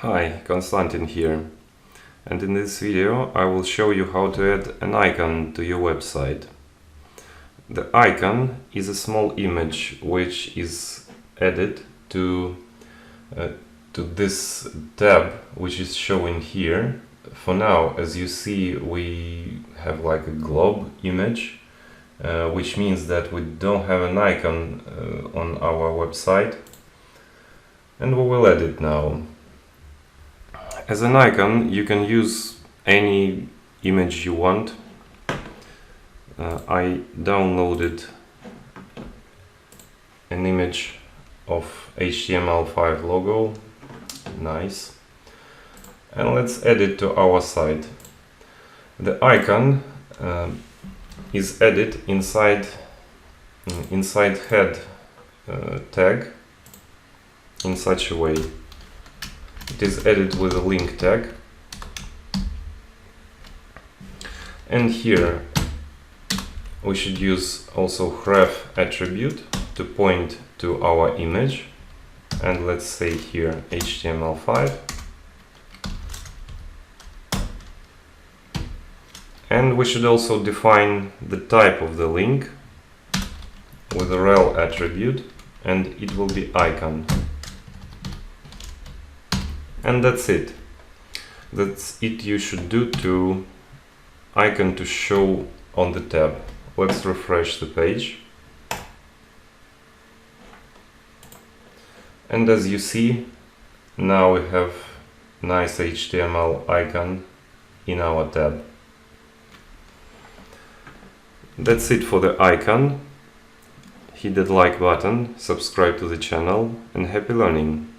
Hi, Konstantin here, and in this video I will show you how to add an icon to your website. The icon is a small image which is added to this tab which is showing here. For now, as you see, we have like a globe image, which means that we don't have an icon on our website, and we will add it now. As an icon, you can use any image you want. I downloaded an image of HTML5 logo, nice, and let's add it to our site. The icon is added inside head tag in such a way. It is added with a link tag, and here we should use also href attribute to point to our image, and let's say here HTML5, and we should also define the type of the link with a rel attribute, and it will be icon. And that's it. That's it you should do to icon to show on the tab. Let's refresh the page. And as you see, now we have nice HTML icon in our tab. That's it for the icon. Hit that like button, subscribe to the channel, and happy learning!